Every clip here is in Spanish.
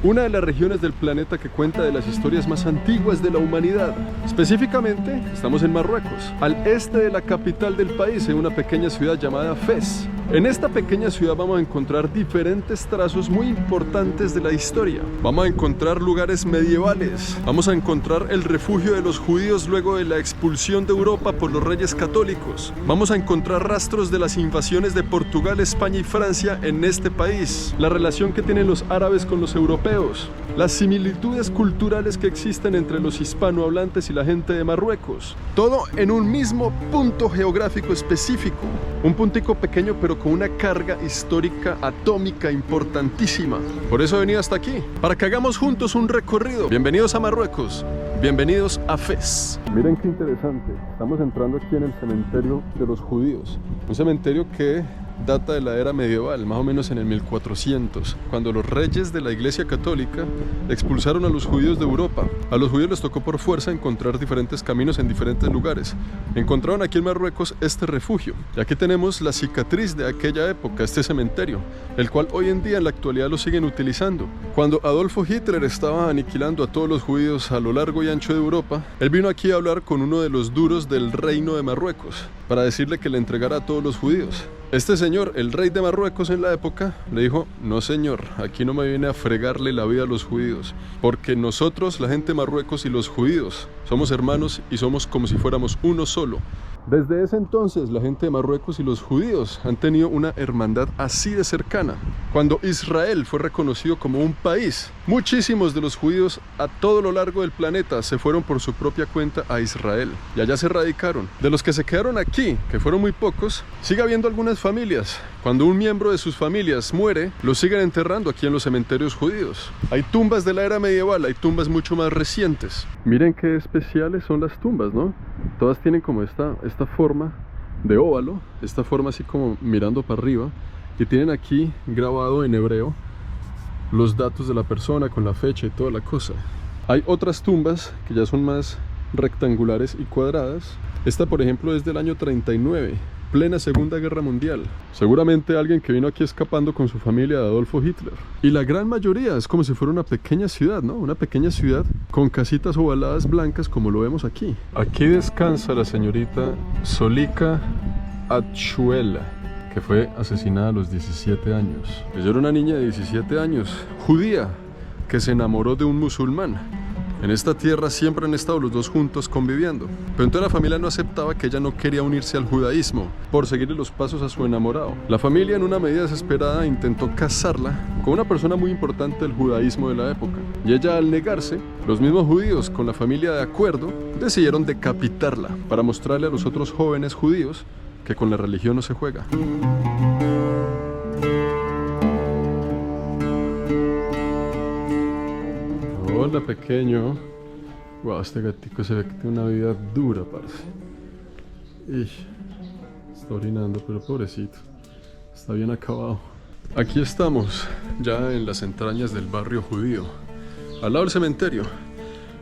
una de las regiones del planeta que cuenta de las historias más antiguas de la humanidad. Específicamente, estamos en Marruecos, al este de la capital del país, en una pequeña ciudad llamada Fez. En esta pequeña ciudad vamos a encontrar diferentes trazos muy importantes de la historia. Vamos a encontrar lugares medievales, vamos a encontrar el refugio de los judíos luego de la expulsión de Europa por los reyes católicos. Vamos a encontrar rastros de las invasiones de Portugal, España y Francia en este país, la relación que tienen los árabes con los europeos, las similitudes culturales que existen entre los hispanohablantes y la gente de Marruecos. Todo en un mismo punto geográfico específico. Un puntico pequeño pero con una carga histórica atómica importantísima. Por eso he venido hasta aquí, para que hagamos juntos un recorrido. Bienvenidos a Marruecos, bienvenidos a Fez. Miren qué interesante, estamos entrando aquí en el cementerio de los judíos. Un cementerio que data de la era medieval, más o menos en el 1400, cuando los reyes de la Iglesia Católica expulsaron a los judíos de Europa. A los judíos les tocó por fuerza encontrar diferentes caminos en diferentes lugares. Encontraron aquí en Marruecos este refugio. Y aquí tenemos la cicatriz de aquella época, este cementerio, el cual hoy en día en la actualidad lo siguen utilizando. Cuando Adolfo Hitler estaba aniquilando a todos los judíos a lo largo y ancho de Europa, él vino aquí a hablar con uno de los duros del reino de Marruecos, para decirle que le entregara a todos los judíos. Este señor, el rey de Marruecos en la época, le dijo: no señor, aquí no me viene a fregarle la vida a los judíos, porque nosotros, la gente de Marruecos y los judíos, somos hermanos y somos como si fuéramos uno solo. Desde ese entonces, la gente de Marruecos y los judíos han tenido una hermandad así de cercana. Cuando Israel fue reconocido como un país, muchísimos de los judíos a todo lo largo del planeta se fueron por su propia cuenta a Israel y allá se radicaron. De los que se quedaron aquí, que fueron muy pocos, sigue habiendo algunas familias. Cuando un miembro de sus familias muere, lo siguen enterrando aquí en los cementerios judíos. Hay tumbas de la era medieval, hay tumbas mucho más recientes. Miren qué especiales son las tumbas, ¿no? Todas tienen como esta forma de óvalo, esta forma así como mirando para arriba, y tienen aquí grabado en hebreo los datos de la persona con la fecha y toda la cosa. Hay otras tumbas que ya son más rectangulares y cuadradas. Esta, por ejemplo, es del año 39, plena Segunda Guerra Mundial. Seguramente alguien que vino aquí escapando con su familia de Adolfo Hitler. Y la gran mayoría es como si fuera una pequeña ciudad, ¿no? Una pequeña ciudad con casitas ovaladas blancas como lo vemos aquí. Aquí descansa la señorita Solika Achuela, que fue asesinada a los 17 años. Ella era una niña de 17 años, judía, que se enamoró de un musulmán. En esta tierra siempre han estado los dos juntos conviviendo. Pero entonces la familia no aceptaba que ella no quería unirse al judaísmo por seguirle los pasos a su enamorado. La familia, en una medida desesperada, intentó casarla con una persona muy importante del judaísmo de la época. Y ella, al negarse, los mismos judíos, con la familia de acuerdo, decidieron decapitarla para mostrarle a los otros jóvenes judíos que con la religión no se juega. Hola, pequeño. Wow, este gatico se ve que tiene una vida dura, parce. Está orinando, pero pobrecito. Está bien acabado. Aquí estamos, ya en las entrañas del barrio judío, al lado del cementerio.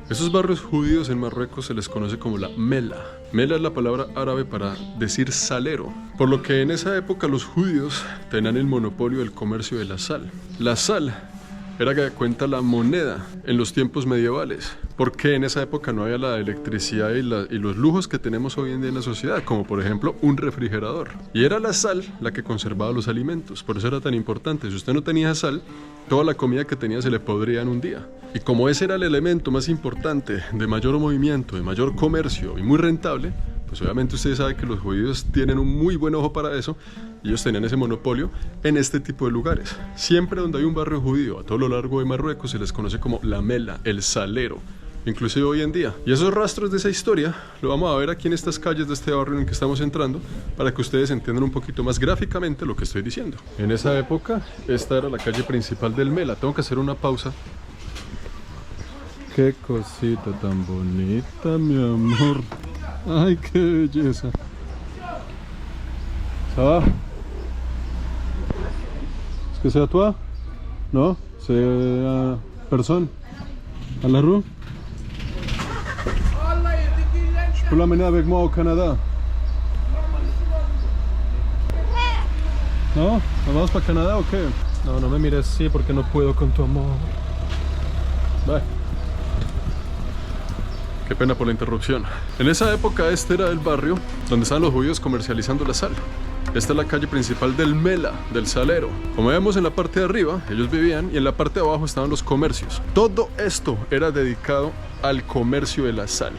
Esos barrios judíos en Marruecos se les conoce como la Mela. Mela es la palabra árabe para decir salero, por lo que en esa época los judíos tenían el monopolio del comercio de la sal. La sal era que cuenta la moneda en los tiempos medievales, porque en esa época no había la electricidad y los lujos que tenemos hoy en día en la sociedad, como por ejemplo un refrigerador. Y era la sal la que conservaba los alimentos, por eso era tan importante. Si usted no tenía sal, toda la comida que tenía se le podría en un día. Y como ese era el elemento más importante, de mayor movimiento, de mayor comercio y muy rentable, pues obviamente ustedes saben que los judíos tienen un muy buen ojo para eso. Ellos tenían ese monopolio en este tipo de lugares. Siempre donde hay un barrio judío a todo lo largo de Marruecos se les conoce como la Mela, el salero, inclusive hoy en día. Y esos rastros de esa historia lo vamos a ver aquí en estas calles de este barrio en el que estamos entrando, para que ustedes entiendan un poquito más gráficamente lo que estoy diciendo. En esa época, esta era la calle principal del Mela. Tengo que hacer una pausa. Qué cosita tan bonita, mi amor. Ay, qué belleza. ¿Ça va? Est-ce que c'est à toi? Non? C'est à personne? À la rue? Je peux l'amener avec moi au Canada? ¿No? ¿Nos vamos para Canadá o qué? No, no me mires así porque no puedo con tu amor. Bye. Qué pena por la interrupción. En esa época este era el barrio donde estaban los judíos comercializando la sal. Esta es la calle principal del Mela, del Salero. Como vemos en la parte de arriba, ellos vivían y en la parte de abajo estaban los comercios. Todo esto era dedicado al comercio de la sal,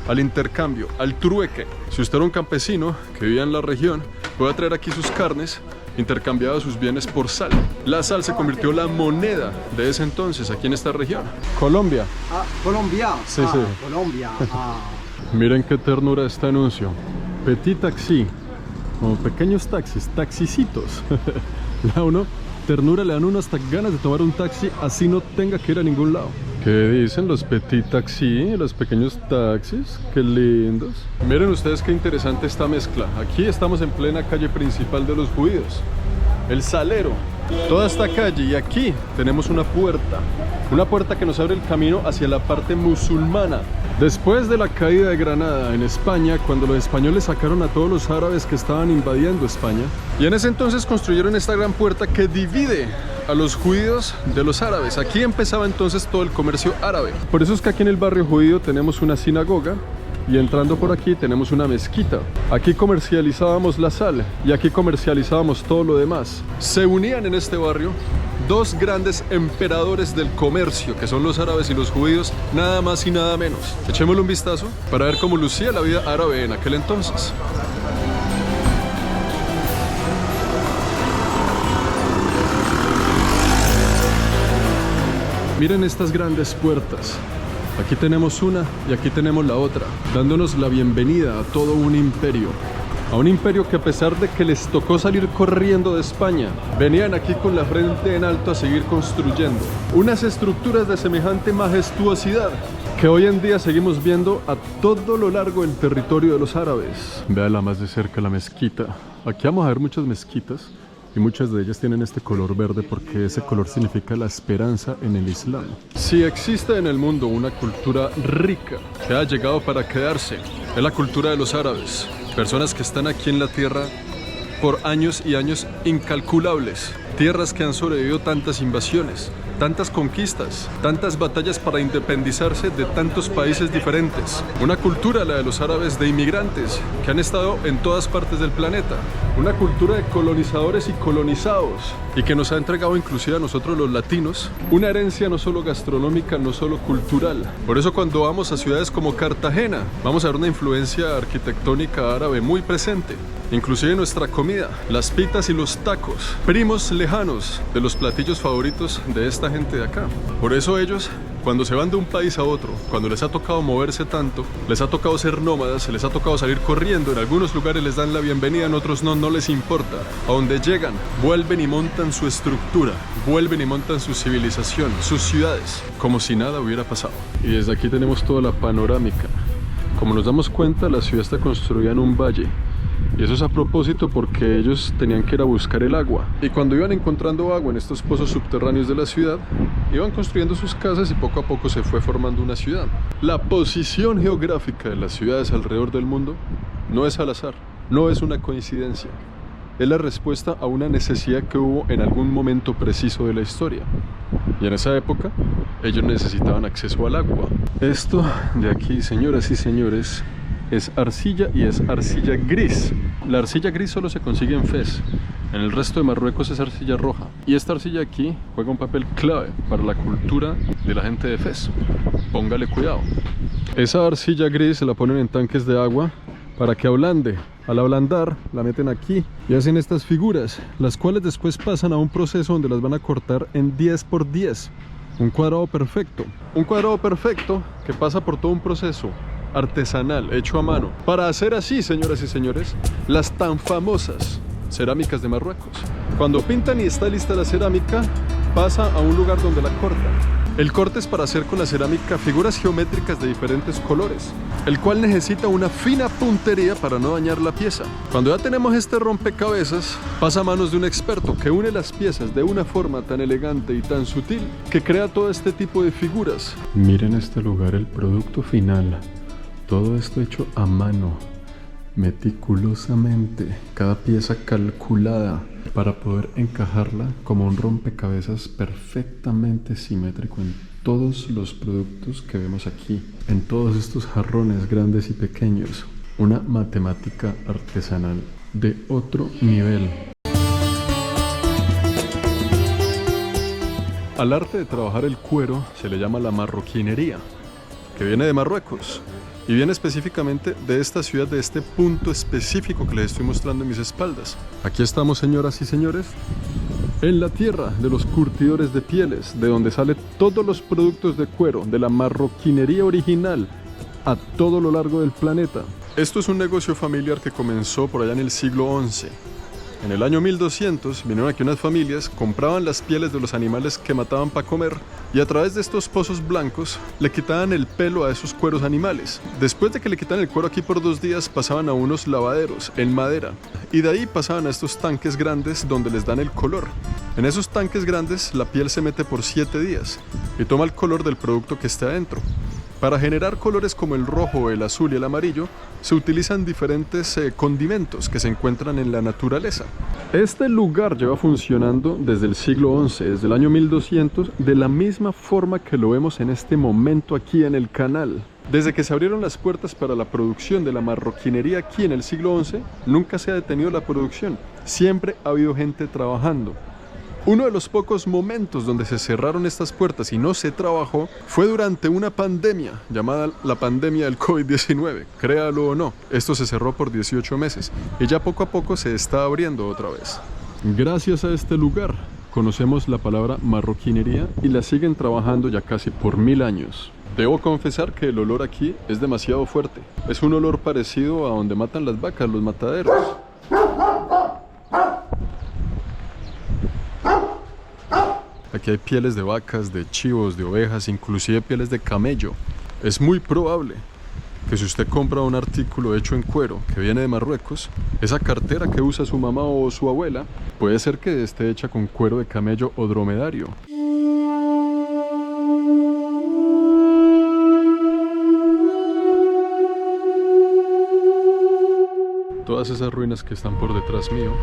al intercambio, al trueque. Si usted era un campesino que vivía en la región, podía traer aquí sus carnes, intercambiaba sus bienes por sal. La sal se convirtió en la moneda de ese entonces aquí en esta región. Colombia. Colombia. Sí, sí. Colombia. Miren qué ternura este anuncio. Petit taxi. Como pequeños taxis, taxicitos. Le dan uno hasta ganas de tomar un taxi, así no tenga que ir a ningún lado. ¿Qué dicen los petit taxi, los pequeños taxis? Qué lindos. Miren ustedes qué interesante esta mezcla. Aquí estamos en plena calle principal de los judíos, el Salero. Toda esta calle, y aquí tenemos una puerta que nos abre el camino hacia la parte musulmana. Después de la caída de Granada en España, cuando los españoles sacaron a todos los árabes que estaban invadiendo España, y en ese entonces construyeron esta gran puerta que divide a los judíos de los árabes. Aquí empezaba entonces todo el comercio árabe. Por eso es que aquí en el barrio judío tenemos una sinagoga, y entrando por aquí tenemos una mezquita. Aquí comercializábamos la sal y aquí comercializábamos todo lo demás. Se unían en este barrio dos grandes emperadores del comercio, que son los árabes y los judíos, nada más y nada menos. Echémosle un vistazo para ver cómo lucía la vida árabe en aquel entonces. Miren estas grandes puertas. Aquí tenemos una y aquí tenemos la otra, dándonos la bienvenida a todo un imperio. A un imperio que, a pesar de que les tocó salir corriendo de España, venían aquí con la frente en alto a seguir construyendo unas estructuras de semejante majestuosidad que hoy en día seguimos viendo a todo lo largo del territorio de los árabes. Véala más de cerca la mezquita. Aquí vamos a ver muchas mezquitas y muchas de ellas tienen este color verde porque ese color significa la esperanza en el Islam. Si existe en el mundo una cultura rica que ha llegado para quedarse, es la cultura de los árabes. Personas que están aquí en la tierra por años y años incalculables. Tierras que han sobrevivido tantas invasiones, tantas conquistas, tantas batallas para independizarse de tantos países diferentes. Una cultura, la de los árabes, de inmigrantes que han estado en todas partes del planeta. Una cultura de colonizadores y colonizados, y que nos ha entregado inclusive a nosotros los latinos una herencia no solo gastronómica, no solo cultural. Por eso cuando vamos a ciudades como Cartagena, vamos a ver una influencia arquitectónica árabe muy presente. Inclusive nuestra comida, las pitas y los tacos, primos lejanos de los platillos favoritos de esta gente de acá. Por eso ellos, cuando se van de un país a otro, cuando les ha tocado moverse tanto, les ha tocado ser nómadas, se les ha tocado salir corriendo, en algunos lugares les dan la bienvenida, en otros no, no les importa. A donde llegan, vuelven y montan su estructura, vuelven y montan su civilización, sus ciudades, como si nada hubiera pasado. Y desde aquí tenemos toda la panorámica. Como nos damos cuenta, la ciudad está construida en un valle. Y eso es a propósito porque ellos tenían que ir a buscar el agua. Y cuando iban encontrando agua en estos pozos subterráneos de la ciudad, iban construyendo sus casas y poco a poco se fue formando una ciudad. La posición geográfica de las ciudades alrededor del mundo no es al azar, no es una coincidencia. Es la respuesta a una necesidad que hubo en algún momento preciso de la historia. Y en esa época, ellos necesitaban acceso al agua. Esto de aquí, señoras y señores, es arcilla y es arcilla gris. La arcilla gris solo se consigue en Fez. En el resto de Marruecos es arcilla roja. Y esta arcilla aquí juega un papel clave para la cultura de la gente de Fez. Póngale cuidado. Esa arcilla gris se la ponen en tanques de agua para que ablande. Al ablandar, la meten aquí y hacen estas figuras, las cuales después pasan a un proceso donde las van a cortar en 10 por 10. Un cuadrado perfecto. Un cuadrado perfecto que pasa por todo un proceso artesanal, hecho a mano, para hacer así, señoras y señores, las tan famosas cerámicas de Marruecos. Cuando pintan y está lista la cerámica, pasa a un lugar donde la cortan. El corte es para hacer con la cerámica figuras geométricas de diferentes colores, el cual necesita una fina puntería para no dañar la pieza. Cuando ya tenemos este rompecabezas, pasa a manos de un experto que une las piezas de una forma tan elegante y tan sutil que crea todo este tipo de figuras. Miren este lugar, el producto final. Todo esto hecho a mano, meticulosamente, cada pieza calculada, para poder encajarla como un rompecabezas perfectamente simétrico en todos los productos que vemos aquí, en todos estos jarrones grandes y pequeños. Una matemática artesanal de otro nivel. Al arte de trabajar el cuero se le llama la marroquinería, que viene de Marruecos y viene específicamente de esta ciudad, de este punto específico que les estoy mostrando en mis espaldas. Aquí estamos, señoras y señores, en la tierra de los curtidores de pieles, de donde salen todos los productos de cuero, de la marroquinería original a todo lo largo del planeta. Esto es un negocio familiar que comenzó por allá en el siglo XI. En el año 1200 vinieron aquí unas familias, compraban las pieles de los animales que mataban para comer y a través de estos pozos blancos le quitaban el pelo a esos cueros animales. Después de que le quitaban el cuero aquí por 2 días, pasaban a unos lavaderos en madera y de ahí pasaban a estos tanques grandes donde les dan el color. En esos tanques grandes la piel se mete por 7 días y toma el color del producto que está adentro. Para generar colores como el rojo, el azul y el amarillo, se utilizan diferentes condimentos que se encuentran en la naturaleza. Este lugar lleva funcionando desde el siglo XI, desde el año 1200, de la misma forma que lo vemos en este momento aquí en el canal. Desde que se abrieron las puertas para la producción de la marroquinería aquí en el siglo XI, nunca se ha detenido la producción. Siempre ha habido gente trabajando. Uno de los pocos momentos donde se cerraron estas puertas y no se trabajó fue durante una pandemia llamada la pandemia del COVID-19. Créalo o no, esto se cerró por 18 meses y ya poco a poco se está abriendo otra vez. Gracias a este lugar conocemos la palabra marroquinería y la siguen trabajando ya casi por 1000 años. Debo confesar que el olor aquí es demasiado fuerte. Es un olor parecido a donde matan las vacas, los mataderos. Aquí hay pieles de vacas, de chivos, de ovejas, inclusive pieles de camello. Es muy probable que si usted compra un artículo hecho en cuero que viene de Marruecos, esa cartera que usa su mamá o su abuela puede ser que esté hecha con cuero de camello o dromedario. Todas esas ruinas que están por detrás mío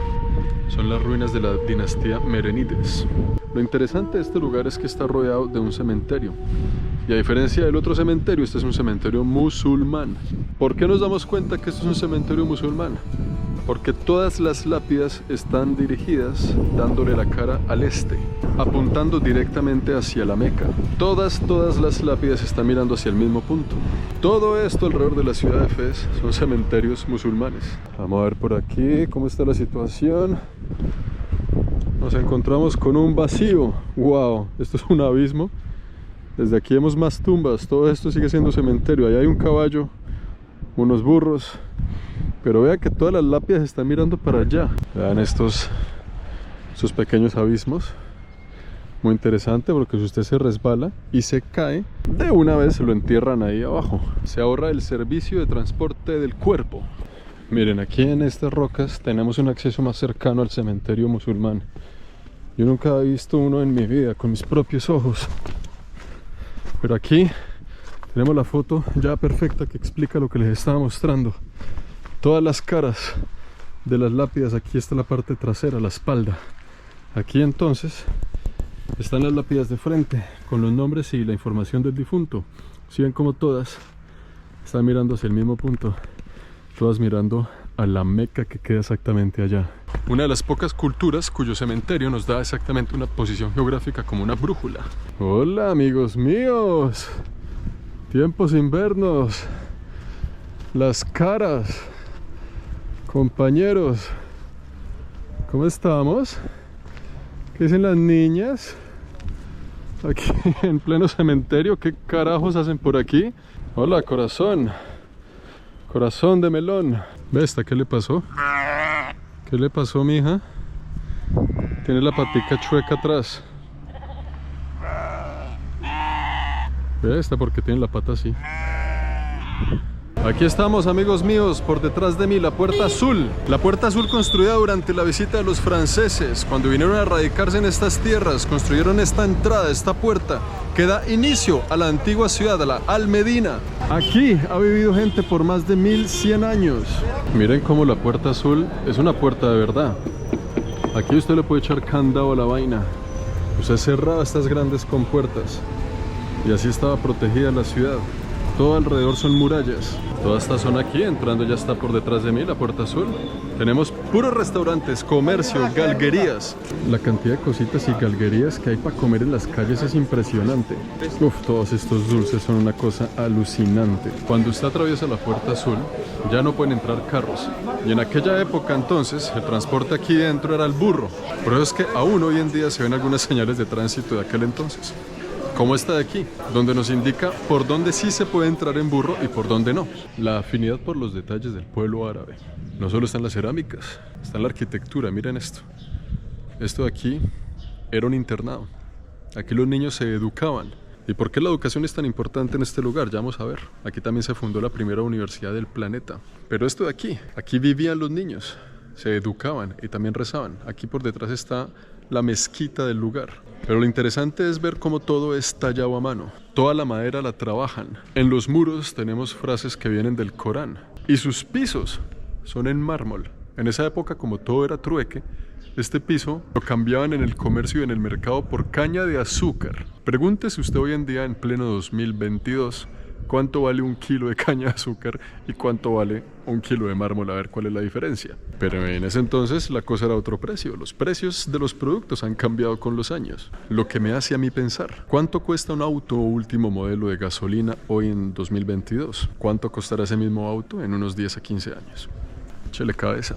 son las ruinas de la dinastía Merénides. Lo interesante de este lugar es que está rodeado de un cementerio. Y a diferencia del otro cementerio, este es un cementerio musulmán. ¿Por qué nos damos cuenta que esto es un cementerio musulmán? Porque todas las lápidas están dirigidas dándole la cara al este, apuntando directamente hacia la Meca. Todas las lápidas están mirando hacia el mismo punto. Todo esto alrededor de la ciudad de Fez son cementerios musulmanes. Vamos a ver por aquí cómo está la situación. Nos encontramos con un vacío. ¡Wow! Esto es un abismo. Desde aquí vemos más tumbas. Todo esto sigue siendo cementerio. Ahí hay un caballo, unos burros. Pero vean que todas las lápidas están mirando para allá. Vean estos pequeños abismos. Muy interesante porque si usted se resbala y se cae, de una vez lo entierran ahí abajo. Se ahorra el servicio de transporte del cuerpo. Miren, aquí en estas rocas tenemos un acceso más cercano al cementerio musulmán. Yo nunca he visto uno en mi vida con mis propios ojos. Pero aquí tenemos la foto ya perfecta que explica lo que les estaba mostrando. Todas las caras de las lápidas, aquí está la parte trasera, la espalda. Aquí entonces están las lápidas de frente con los nombres y la información del difunto. Si ven como todas están mirando hacia el mismo punto, todas mirando a la Meca que queda exactamente allá. Una de las pocas culturas cuyo cementerio nos da exactamente una posición geográfica como una brújula. Hola amigos míos, tiempos sin vernos, las caras. Compañeros, ¿cómo estamos? ¿Qué dicen las niñas? Aquí en pleno cementerio, ¿qué carajos hacen por aquí? Hola, corazón. Corazón de melón. ¿Ve esta? ¿Qué le pasó? ¿Qué le pasó, mija? Tiene la patica chueca atrás. Ve esta porque tiene la pata así. Aquí estamos, amigos míos, por detrás de mí, la Puerta Azul. La Puerta Azul construida durante la visita de los franceses. Cuando vinieron a radicarse en estas tierras, construyeron esta entrada, esta puerta, que da inicio a la antigua ciudad, a la Al-Medina. Aquí ha vivido gente por más de 1100 años. Miren cómo la Puerta Azul es una puerta de verdad. Aquí usted le puede echar candado a la vaina. Usted cerraba estas grandes compuertas y así estaba protegida la ciudad. Todo alrededor son murallas. Toda esta zona aquí, entrando ya está por detrás de mí, la Puerta Azul. Tenemos puros restaurantes, comercio, galguerías. La cantidad de cositas y galguerías que hay para comer en las calles es impresionante. Uf, todos estos dulces son una cosa alucinante. Cuando usted atraviesa la Puerta Azul, ya no pueden entrar carros. Y en aquella época entonces, el transporte aquí dentro era el burro. Por eso es que aún hoy en día se ven algunas señales de tránsito de aquel entonces. Como esta de aquí, donde nos indica por dónde sí se puede entrar en burro y por dónde no. La afinidad por los detalles del pueblo árabe. No solo están las cerámicas, está en la arquitectura, miren esto. Esto de aquí era un internado. Aquí los niños se educaban. ¿Y por qué la educación es tan importante en este lugar? Ya vamos a ver. Aquí también se fundó la primera universidad del planeta. Pero esto de aquí vivían los niños, se educaban y también rezaban. Aquí por detrás está la mezquita del lugar. Pero lo interesante es ver cómo todo es tallado a mano. Toda la madera la trabajan. En los muros tenemos frases que vienen del Corán. Y sus pisos son en mármol. En esa época, como todo era trueque, este piso lo cambiaban en el comercio y en el mercado por caña de azúcar. Pregúntese usted hoy en día, en pleno 2022, cuánto vale un kilo de caña de azúcar y cuánto vale un kilo de mármol, a ver cuál es la diferencia. Pero en ese entonces la cosa era otro precio. Los precios de los productos han cambiado con los años. Lo que me hace a mí pensar, ¿cuánto cuesta un auto último modelo de gasolina hoy en 2022? ¿Cuánto costará ese mismo auto en unos 10 a 15 años? Échale cabeza.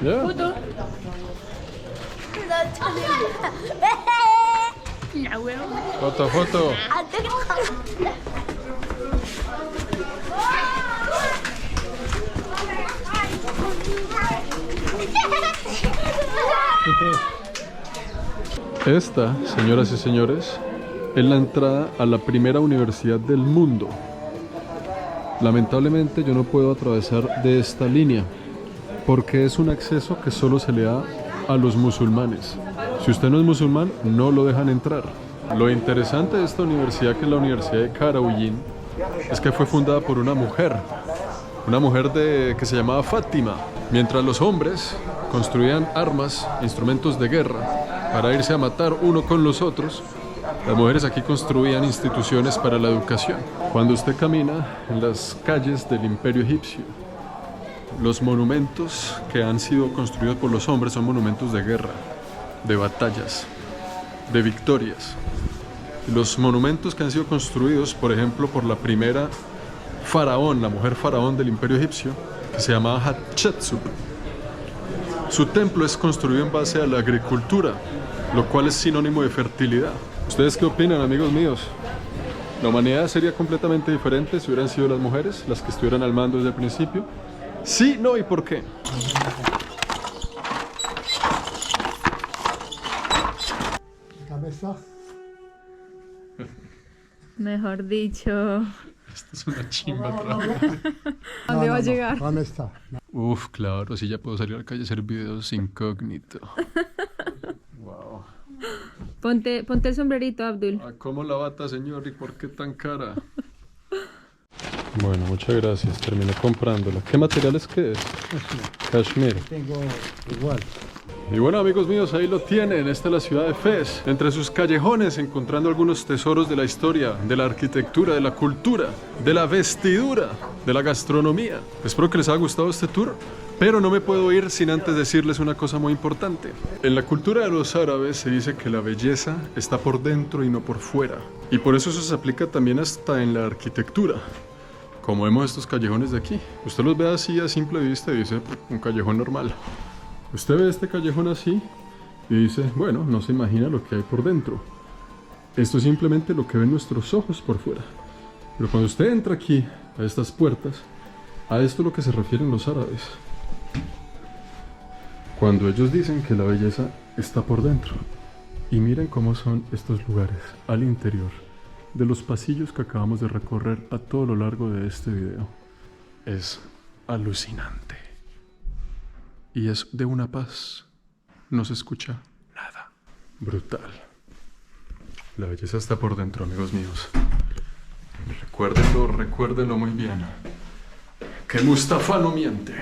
Yeah. Foto. Esta, señoras y señores, es la entrada a la primera universidad del mundo. Lamentablemente yo no puedo atravesar de esta línea porque es un acceso que solo se le da a los musulmanes. Si usted no es musulmán, no lo dejan entrar. Lo interesante de esta universidad, que es la Universidad de Qarawiyyin, es que fue fundada por una mujer que se llamaba Fátima. Mientras los hombres construían armas, instrumentos de guerra, para irse a matar uno con los otros, las mujeres aquí construían instituciones para la educación. Cuando usted camina en las calles del Imperio Egipcio, los monumentos que han sido construidos por los hombres son monumentos de guerra, de batallas, de victorias. Los monumentos que han sido construidos, por ejemplo, por la primera faraón, la mujer faraón del Imperio Egipcio, que se llamaba Hatshepsut. Su templo es construido en base a la agricultura, lo cual es sinónimo de fertilidad. ¿Ustedes qué opinan, amigos míos? ¿La humanidad sería completamente diferente si hubieran sido las mujeres las que estuvieran al mando desde el principio? Sí, no y por qué. Cabeza. Mejor dicho. Esto es una chimba. ¿A dónde va a llegar? ¿Dónde está? Uf, claro, así ya puedo salir a la calle a hacer videos incógnito. Wow. Ponte el sombrerito, Abdul. ¿Cómo la bata, señor? ¿Y por qué tan cara? Bueno, muchas gracias. Terminé comprándola. ¿Qué materiales que es? Kashmir. Tengo igual. Y bueno, amigos míos, ahí lo tienen. Esta es la ciudad de Fez. Entre sus callejones, encontrando algunos tesoros de la historia, de la arquitectura, de la cultura, de la vestidura, de la gastronomía. Espero que les haya gustado este tour. Pero no me puedo ir sin antes decirles una cosa muy importante. En la cultura de los árabes se dice que la belleza está por dentro y no por fuera. Y por eso se aplica también hasta en la arquitectura. Como vemos estos callejones de aquí. Usted los ve así a simple vista y dice, un callejón normal. Usted ve este callejón así y dice, bueno, no se imagina lo que hay por dentro. Esto es simplemente lo que ven nuestros ojos por fuera. Pero cuando usted entra aquí, a estas puertas, a esto es lo que se refieren los árabes. Cuando ellos dicen que la belleza está por dentro. Y miren cómo son estos lugares al interior de los pasillos que acabamos de recorrer a todo lo largo de este video. Es alucinante. Y es de una paz, no se escucha nada. Brutal. La belleza está por dentro, amigos míos. Recuérdenlo muy bien. Que Mustafa no miente.